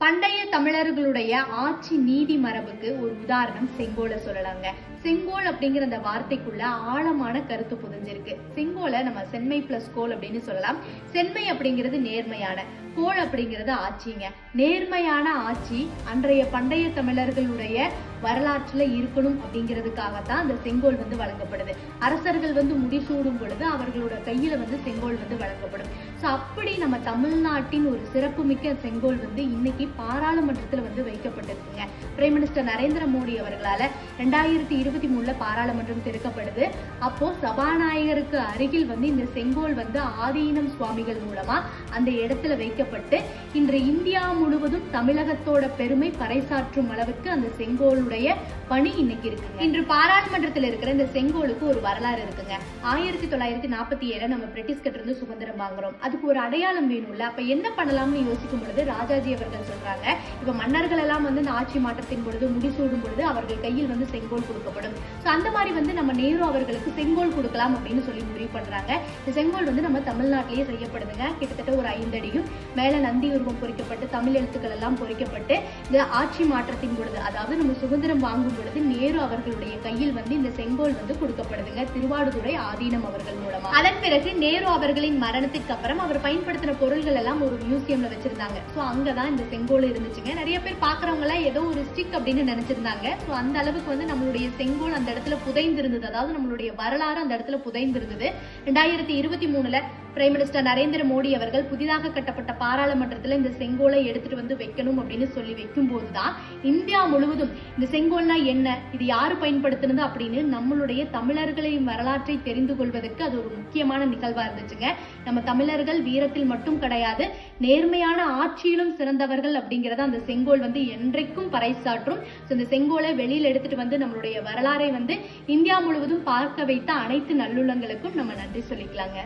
பண்டைய தமிழர்களுடைய ஆட்சி நீதி மரபுக்கு ஒரு உதாரணம் செங்கோலை சொல்லலாங்க. செங்கோல் அப்படிங்கிற அந்த வார்த்தைக்குள்ள ஆழமான கருத்து புதிஞ்சிருக்கு. செங்கோலை நம்ம சென்மை பிளஸ் கோல் அப்படின்னு சொல்லலாம். சென்மை அப்படிங்கிறது நேர்மையான, கோல் அப்படிங்கிறது ஆட்சிங்க. நேர்மையான ஆட்சி அன்றைய பண்டைய தமிழர்களுடைய வரலாற்றுல இருக்கணும் அப்படிங்கிறதுக்காகத்தான் அந்த செங்கோல் வழங்கப்படுது. அரசர்கள் முடிசூடும் பொழுது அவர்களோட கையில செங்கோல் வழங்கப்படும். சோ அப்படி நம்ம தமிழ்நாட்டின் ஒரு சிறப்புமிக்க செங்கோல் இன்னைக்கு பாராளுமன்றத்துல வைக்கப்பட்டிருக்குங்க. பிரைம் மினிஸ்டர் நரேந்திர மோடி அவர்களால 2023 பாராளுமன்றம் திறக்கப்படுது. அப்போ சபாநாயகருக்கு அருகில் இந்த செங்கோல் ஆதீனம் சுவாமிகள் மூலமா அந்த இடத்துல வைக்கப்பட்டு இன்று இந்தியா முழுவதும் தமிழகத்தோட பெருமை பறைசாற்றும் அளவுக்கு அந்த செங்கோலுடைய பணி இன்னைக்கு இருக்குங்க. இன்று பாராளுமன்றத்தில் இருக்கிற இந்த செங்கோலுக்கு ஒரு வரலாறு இருக்குங்க. 1947 நம்ம பிரிட்டிஷ் கிட்ட இருந்து சுதந்திரம் வாங்குறோம். அதுக்கு ஒரு அடையாளம் வேணும்ல. அப்ப என்ன பண்ணலாம்னு யோசிக்கும் பொழுது ராஜாஜி அவர்கள் சொல்றாங்க, இப்ப மன்னர்கள் எல்லாம் இந்த ஆட்சி மாற்றத்தின் பொழுது முடிசூடும் பொழுது அவர்கள் கையில் செங்கோல் கொடுக்கப்படும். சோ அந்த மாதிரி நம்ம நேரு அவர்களுக்கு செங்கோல் கொடுக்கலாம் அப்படின்னு சொல்லி முடிவு பண்றாங்க. இந்த செங்கோல் நம்ம தமிழ்நாட்டிலேயே செய்யப்படுதுங்க. கிட்டத்தட்ட ஒரு 5 அடியும் மேல நந்தி உருவம் பொறிக்கப்பட்டு தமிழ் எழுத்துக்கள் எல்லாம் பொறிக்கப்பட்டு இந்த ஆட்சி மாற்றத்தின் பொழுது, அதாவது நம்ம சுதந்திரம் வாங்கும் பொழுது நேரு அவர்களுடைய கையில் இந்த செங்கோல் கொடுக்கப்படுதுங்க, திருவாடுதுறை ஆதீனம் அவர்கள் மூலமா. அதன் பிறகு நேரு அவர்களின் மரணத்திற்கு அப்புறம் அவர் பயன்படுத்தின பொருள்கள் எல்லாம் ஒரு மியூசியம்ல வச்சிருந்தாங்க. சோ அங்கதான் இந்த செங்கோல் இருந்துச்சுங்க. நிறைய பேர் பாக்குறவங்க எல்லாம் ஏதோ ஒரு ஸ்டிக் அப்படின்னு நினைச்சிருந்தாங்க. சோ அந்த அளவுக்கு நம்மளுடைய செங்கோல் அந்த இடத்துல புதைந்திருந்தது. அதாவது நம்மளுடைய வரலாறு அந்த இடத்துல புதைந்திருந்தது. 2023 பிரைம் மினிஸ்டர் நரேந்திர மோடி அவர்கள் புதிதாக கட்டப்பட்ட பாராளுமன்றத்துல இந்த செங்கோலை எடுத்துட்டு வைக்கணும் அப்படின்னு சொல்லி வைக்கும் போதுதான் இந்தியா முழுவதும் இந்த செங்கோல்னா என்ன, இது யாரு பயன்படுத்தினது அப்படின்னு நம்மளுடைய தமிழர்களின் வரலாற்றை தெரிந்து கொள்வதற்கு அது ஒரு முக்கியமான நிகழ்வா இருந்துச்சுங்க. நம்ம தமிழர்கள் வீரத்தில் மட்டும் கிடையாது, நேர்மையான ஆட்சியிலும் சிறந்தவர்கள் அப்படிங்கறத அந்த செங்கோல் என்றைக்கும் பறைசாற்றும். இந்த செங்கோலை வெளியில எடுத்துட்டு நம்மளுடைய வரலாறை இந்தியா முழுவதும் பார்க்க வைத்த அனைத்து நல்லுள்ளங்களுக்கும் நம்ம நன்றி சொல்லிக்கலாங்க.